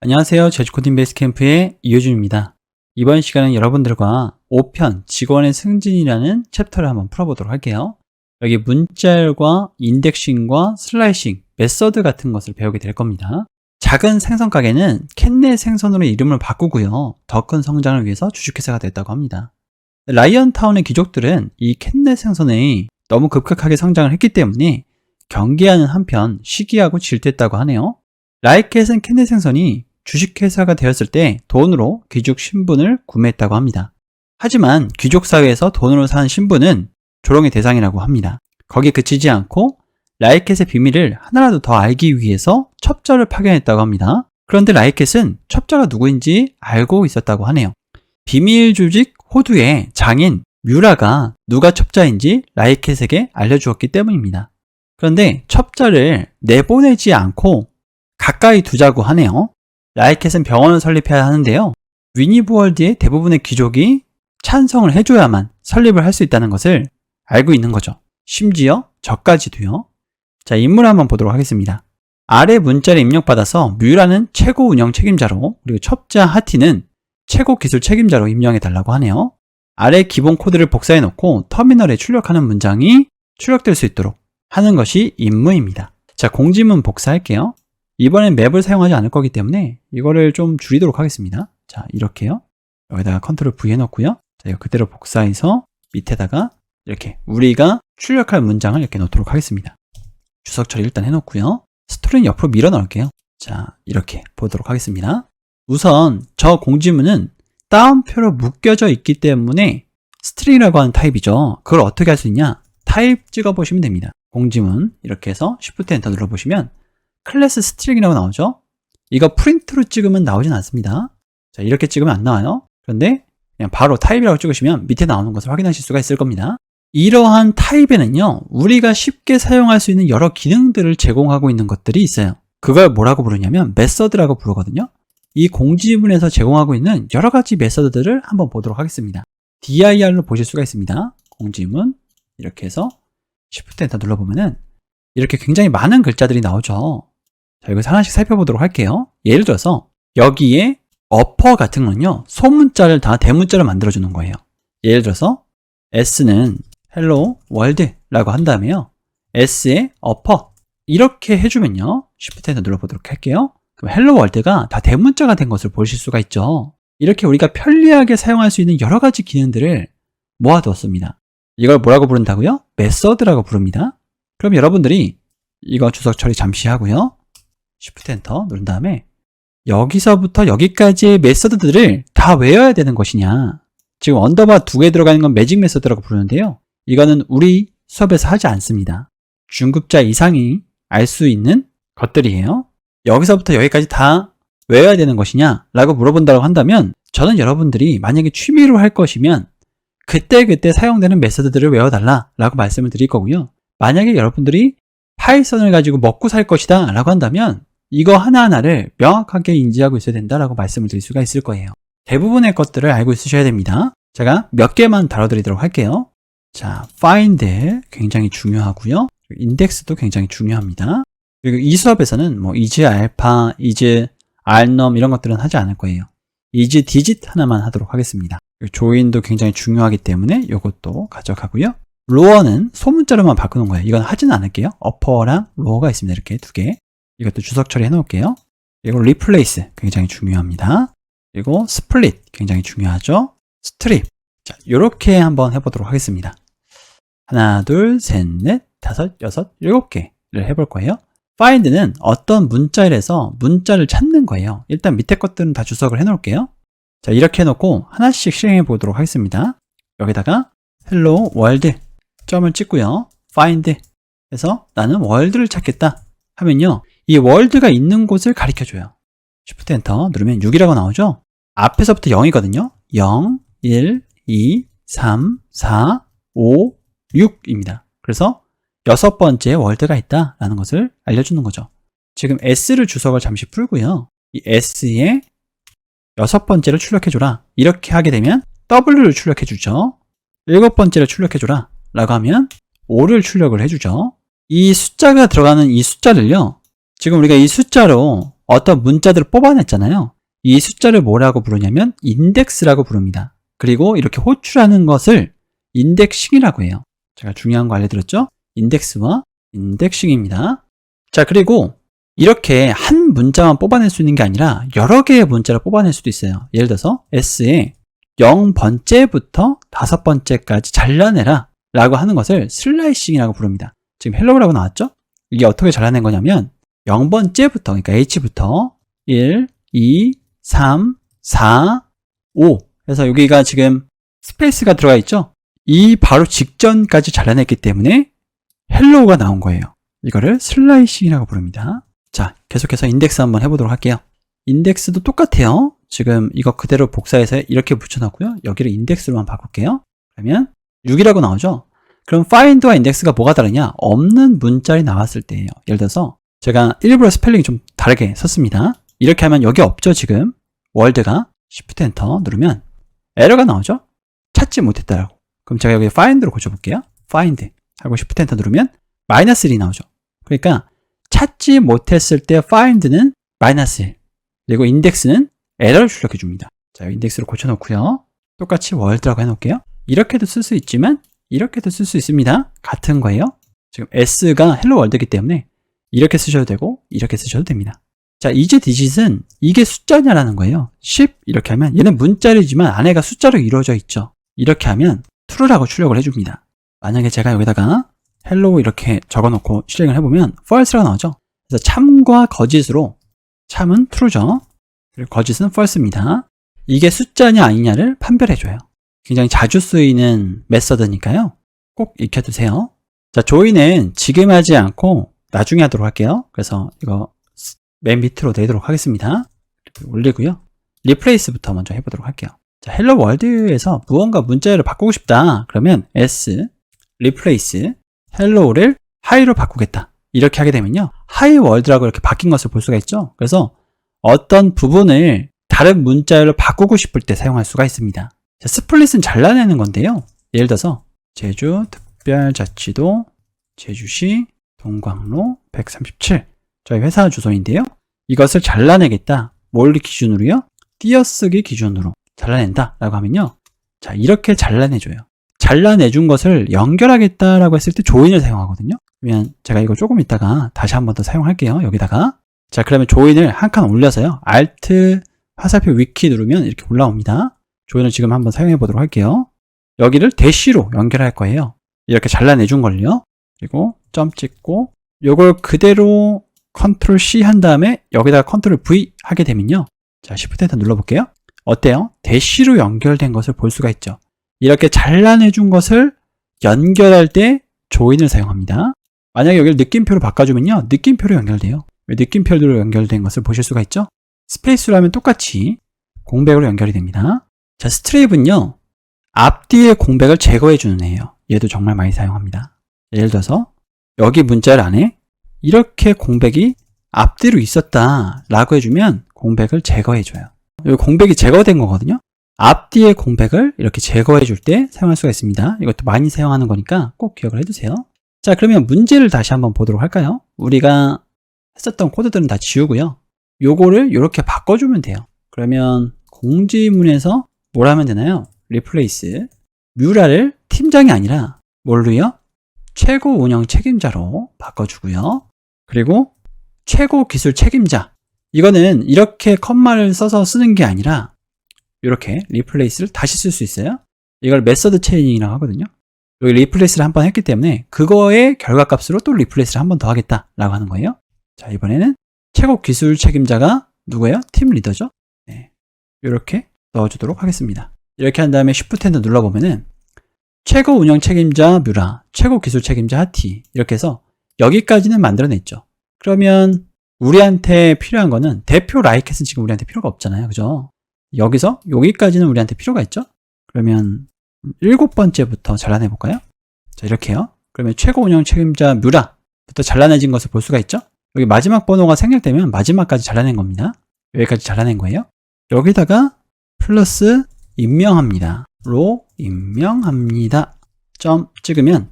안녕하세요. 제주코딩 베이스캠프의 이효준입니다. 이번 시간은 여러분들과 5편 직원의 승진이라는 챕터를 한번 풀어보도록 할게요. 여기 문자열과 인덱싱과 슬라이싱, 메서드 같은 것을 배우게 될 겁니다. 작은 생선 가게는 캔네 생선으로 이름을 바꾸고요. 더 큰 성장을 위해서 주식회사가 됐다고 합니다. 라이언타운의 귀족들은 이 캔네 생선이 너무 급격하게 성장을 했기 때문에 경계하는 한편 시기하고 질투했다고 하네요. 라이켓은 캔네 생선이 주식회사가 되었을 때 돈으로 귀족 신분을 구매했다고 합니다. 하지만 귀족 사회에서 돈으로 산 신분은 조롱의 대상이라고 합니다. 거기에 그치지 않고 라이켓의 비밀을 하나라도 더 알기 위해서 첩자를 파견했다고 합니다. 그런데 라이켓은 첩자가 누구인지 알고 있었다고 하네요. 비밀 조직 호두의 장인 뮤라가 누가 첩자인지 라이켓에게 알려주었기 때문입니다. 그런데 첩자를 내보내지 않고 가까이 두자고 하네요. 라이켓은 병원을 설립해야 하는데요. 위니브월드의 대부분의 귀족이 찬성을 해줘야만 설립을 할 수 있다는 것을 알고 있는 거죠. 심지어 저까지도요. 자, 인물을 한번 보도록 하겠습니다. 아래 문자를 입력받아서 뮤라는 최고 운영 책임자로, 그리고 첩자 하티는 최고 기술 책임자로 임명해 달라고 하네요. 아래 기본 코드를 복사해 놓고 터미널에 출력하는 문장이 출력될 수 있도록 하는 것이 임무입니다. 자, 공지문 복사할게요. 이번엔 맵을 사용하지 않을 거기 때문에 이거를 좀 줄이도록 하겠습니다. 자, 이렇게요. 여기다가 컨트롤 V 해놓고요. 자, 이거 그대로 복사해서 밑에다가 이렇게 우리가 출력할 문장을 이렇게 놓도록 하겠습니다. 주석 처리 일단 해놓고요. 스토리는 옆으로 밀어 넣을게요. 자, 이렇게 보도록 하겠습니다. 우선 저 공지문은 따옴표로 묶여져 있기 때문에 스트링이라고 하는 타입이죠. 그걸 어떻게 할 수 있냐? 타입 찍어보시면 됩니다. 공지문 이렇게 해서 Shift 엔터 눌러보시면 클래스 스트링이라고 나오죠? 이거 프린트로 찍으면 나오진 않습니다. 자, 이렇게 찍으면 안 나와요. 그런데 그냥 바로 타입이라고 찍으시면 밑에 나오는 것을 확인하실 수가 있을 겁니다. 이러한 타입에는요, 우리가 쉽게 사용할 수 있는 여러 기능들을 제공하고 있는 것들이 있어요. 그걸 뭐라고 부르냐면 메서드라고 부르거든요. 이 공지문에서 제공하고 있는 여러 가지 메서드들을 한번 보도록 하겠습니다. dir로 보실 수가 있습니다. 공지문 이렇게 해서 Shift 엔터 눌러보면은 이렇게 굉장히 많은 글자들이 나오죠. 자, 이거 하나씩 살펴보도록 할게요. 예를 들어서 여기에 어퍼 같은 건요, 소문자를 다 대문자로 만들어주는 거예요. 예를 들어서 S는 Hello World라고 한 다음에요, S의 어퍼 이렇게 해주면요, Shift 엔터 눌러보도록 할게요. 그럼 Hello World가 다 대문자가 된 것을 보실 수가 있죠. 이렇게 우리가 편리하게 사용할 수 있는 여러 가지 기능들을 모아두었습니다. 이걸 뭐라고 부른다고요? 메서드라고 부릅니다. 그럼 여러분들이 이거 주석 처리 잠시 하고요. Shift 엔터 누른 다음에 여기서부터 여기까지의 메서드들을 다 외워야 되는 것이냐. 지금 언더바 2개 들어가 있는 건 매직 메서드라고 부르는데요. 이거는 우리 수업에서 하지 않습니다. 중급자 이상이 알 수 있는 것들이에요. 여기서부터 여기까지 다 외워야 되는 것이냐 라고 물어본다고 한다면, 저는 여러분들이 만약에 취미로 할 것이면 그때그때 사용되는 메서드들을 외워달라 라고 말씀을 드릴 거고요. 만약에 여러분들이 파이썬을 가지고 먹고 살 것이다 라고 한다면 이거 하나하나를 명확하게 인지하고 있어야 된다라고 말씀을 드릴 수가 있을 거예요. 대부분의 것들을 알고 있으셔야 됩니다. 제가 몇 개만 다뤄드리도록 할게요. 자, find 굉장히 중요하고요. index도 굉장히 중요합니다. 그리고 이 수업에서는 뭐 is alpha, is arnum 이런 것들은 하지 않을 거예요. is digit 하나만 하도록 하겠습니다. 조인도 굉장히 중요하기 때문에 이것도 가져가고요. 로어는 소문자로만 바꾸는 거예요. 이건 하지는 않을게요. 어퍼랑 로어가 있습니다. 이렇게 두 개. 이것도 주석 처리해 놓을게요. 그리고 replace 굉장히 중요합니다. 그리고 split 굉장히 중요하죠. strip. 자, 요렇게 한번 해보도록 하겠습니다. 하나, 둘, 셋, 넷, 다섯, 여섯, 7개를 해볼 거예요. find는 어떤 문자열에서 문자를 찾는 거예요. 일단 밑에 것들은 다 주석을 해 놓을게요. 자, 이렇게 해놓고 하나씩 실행해 보도록 하겠습니다. 여기다가 hello world 점을 찍고요. find 해서 나는 월드를 찾겠다 하면요, 이 월드가 있는 곳을 가리켜줘요. Shift 엔터 누르면 6이라고 나오죠. 앞에서부터 0이거든요. 0, 1, 2, 3, 4, 5, 6입니다. 그래서 6번째 월드가 있다라는 것을 알려주는 거죠. 지금 S를 주석을 잠시 풀고요, 이 S에 6번째를 출력해줘라 이렇게 하게 되면 W를 출력해주죠. 7번째를 출력해줘라 라고 하면 5를 출력을 해주죠. 이 숫자가 들어가는 이 숫자를요, 지금 우리가 이 숫자로 어떤 문자들을 뽑아냈잖아요. 이 숫자를 뭐라고 부르냐면 인덱스라고 부릅니다. 그리고 이렇게 호출하는 것을 인덱싱이라고 해요. 제가 중요한 거 알려드렸죠? 인덱스와 인덱싱입니다. 자, 그리고 이렇게 한 문자만 뽑아낼 수 있는 게 아니라 여러 개의 문자를 뽑아낼 수도 있어요. 예를 들어서 S에 0번째부터 5번째까지 잘라내라 라고 하는 것을 슬라이싱이라고 부릅니다. 지금 헬로우라고 나왔죠? 이게 어떻게 잘라낸 거냐면 0번째부터, 그러니까 H부터 1, 2, 3, 4, 5 그래서 여기가 지금 스페이스가 들어가 있죠? 이 바로 직전까지 잘라냈기 때문에 헬로우가 나온 거예요. 이거를 슬라이싱이라고 부릅니다. 자, 계속해서 인덱스 한번 해보도록 할게요. 인덱스도 똑같아요. 지금 이거 그대로 복사해서 이렇게 붙여놨고요. 여기를 인덱스로만 바꿀게요. 그러면 6이라고 나오죠? 그럼 find와 index가 뭐가 다르냐? 없는 문자리 나왔을 때예요. 예를 들어서 제가 일부러 스펠링이 좀 다르게 썼습니다. 이렇게 하면 여기 없죠, 지금? 월드가 Shift 엔터 누르면 에러가 나오죠? 찾지 못했다라고. 그럼 제가 여기 find로 고쳐볼게요. find 하고 Shift 엔터 누르면 -1이 나오죠. 그러니까 찾지 못했을 때 find는 -1 그리고 index는 에러를 출력해 줍니다. 자, 인덱스로 고쳐놓고요. 똑같이 월드라고 해놓을게요. 이렇게도 쓸 수 있지만 이렇게도 쓸 수 있습니다. 같은 거예요. 지금 S가 헬로 월드이기 때문에 이렇게 쓰셔도 되고 이렇게 쓰셔도 됩니다. 자, 이제 디짓은 이게 숫자냐라는 거예요. 10 이렇게 하면 얘는 문자리지만 안에가 숫자로 이루어져 있죠. 이렇게 하면 true라고 출력을 해줍니다. 만약에 제가 여기다가 hello 이렇게 적어놓고 실행을 해보면 false라고 나오죠. 그래서 참과 거짓으로 참은 true죠. 그리고 거짓은 false입니다. 이게 숫자냐 아니냐를 판별해줘요. 굉장히 자주 쓰이는 메서드니까요. 꼭 익혀두세요. 자, 조인은 지금 하지 않고 나중에 하도록 할게요. 그래서 이거 맨 밑으로 내도록 하겠습니다. 이렇게 올리고요. 리플레이스부터 먼저 해보도록 할게요. 자, 헬로 월드에서 무언가 문자열을 바꾸고 싶다. 그러면 s replace hello를 high로 바꾸겠다. 이렇게 하게 되면요. hi world라고 이렇게 바뀐 것을 볼 수가 있죠. 그래서 어떤 부분을 다른 문자열로 바꾸고 싶을 때 사용할 수가 있습니다. 자, 스플릿은 잘라내는 건데요. 예를 들어서 제주특별자치도 제주시 동광로 137 저희 회사 주소인데요. 이것을 잘라내겠다. 뭘 기준으로요? 띄어쓰기 기준으로 잘라낸다 라고 하면요. 자, 이렇게 잘라내줘요. 잘라내준 것을 연결하겠다라고 했을 때 조인을 사용하거든요. 그러면 제가 이거 조금 있다가 다시 한 번 더 사용할게요. 여기다가 자, 그러면 조인을 한 칸 올려서요. Alt 화살표 위키 누르면 이렇게 올라옵니다. 조인을 지금 한번 사용해 보도록 할게요. 여기를 대시로 연결할 거예요. 이렇게 잘라내준 걸요. 그리고 점 찍고 요걸 그대로 Ctrl C 한 다음에 여기다가 Ctrl V 하게 되면요. 자, Shift 엔터 눌러볼게요. 어때요? 대시로 연결된 것을 볼 수가 있죠. 이렇게 잘라내준 것을 연결할 때 조인을 사용합니다. 만약에 여기를 느낌표로 바꿔주면요. 느낌표로 연결돼요. 느낌표로 연결된 것을 보실 수가 있죠. 스페이스로 하면 똑같이 공백으로 연결이 됩니다. 자, 스트립은요. 앞뒤의 공백을 제거해주는 애예요. 얘도 정말 많이 사용합니다. 예를 들어서 여기 문자열 안에 이렇게 공백이 앞뒤로 있었다 라고 해주면 공백을 제거해줘요. 여기 공백이 제거된 거거든요. 앞뒤의 공백을 이렇게 제거해줄 때 사용할 수가 있습니다. 이것도 많이 사용하는 거니까 꼭 기억을 해두세요. 자, 그러면 문제를 다시 한번 보도록 할까요? 우리가 했었던 코드들은 다 지우고요. 요거를 이렇게 바꿔주면 돼요. 그러면 공지문에서 뭘 하면 되나요? replace 뮤라를 팀장이 아니라 뭘로요? 최고 운영 책임자로 바꿔주고요. 그리고 최고 기술 책임자 이거는 이렇게 컴마를 써서 쓰는 게 아니라 이렇게 replace를 다시 쓸 수 있어요. 이걸 메서드 체인이라고 하거든요. 여기 replace를 한 번 했기 때문에 그거의 결과값으로 또 replace를 한 번 더 하겠다라고 하는 거예요. 자, 이번에는 최고 기술 책임자가 누구예요? 팀 리더죠. 네, 이렇게 넣어주도록 하겠습니다. 이렇게 한 다음에 Shift 엔터 눌러보면은 최고 운영 책임자 뮤라, 최고 기술 책임자 하티 이렇게 해서 여기까지는 만들어냈죠. 그러면 우리한테 필요한 거는 대표 라이켓은 지금 우리한테 필요가 없잖아요. 그죠? 여기서 여기까지는 우리한테 필요가 있죠? 그러면 7번째부터 잘라내볼까요? 자, 이렇게요. 그러면 최고 운영 책임자 뮤라부터 잘라내진 것을 볼 수가 있죠? 여기 마지막 번호가 생략되면 마지막까지 잘라낸 겁니다. 여기까지 잘라낸 거예요. 여기다가 플러스 임명합니다. 로 임명합니다. 점 찍으면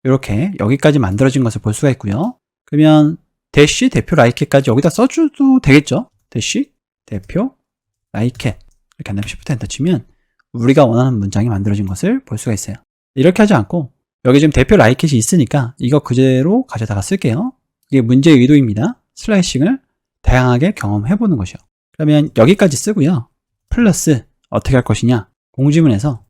이렇게 여기까지 만들어진 것을 볼 수가 있고요. 그러면 대시 대표 라이켓까지 여기다 써줘도 되겠죠? 대시 대표 라이켓 이렇게 한 다음에 Shift 엔터 치면 우리가 원하는 문장이 만들어진 것을 볼 수가 있어요. 이렇게 하지 않고 여기 지금 대표 라이켓이 있으니까 이거 그대로 가져다가 쓸게요. 이게 문제의 의도입니다. 슬라이싱을 다양하게 경험해보는 것이요. 그러면 여기까지 쓰고요. 플러스 어떻게 할 것이냐. 공지문에서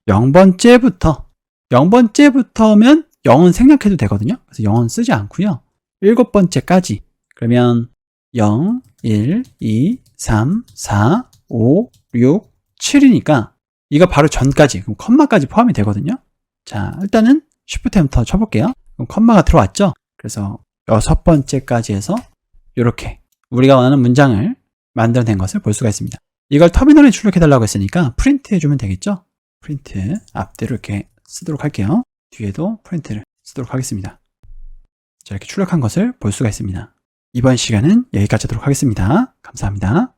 0번째부터면 0은 생략해도 되거든요. 그래서 0은 쓰지 않고요. 7번째까지 그러면 0, 1, 2, 3, 4, 5, 6, 7이니까 이거 바로 전까지 그럼 컴마까지 포함이 되거든요. 자, 일단은 Shift 엔터 쳐볼게요. 그럼 컴마가 들어왔죠. 그래서 6번째까지 해서 이렇게 우리가 원하는 문장을 만들어낸 것을 볼 수가 있습니다. 이걸 터미널에 출력해달라고 했으니까 프린트 해주면 되겠죠. 프린트 앞뒤로 이렇게 쓰도록 할게요. 뒤에도 프린트를 쓰도록 하겠습니다. 자, 이렇게 출력한 것을 볼 수가 있습니다. 이번 시간은 여기까지 하도록 하겠습니다. 감사합니다.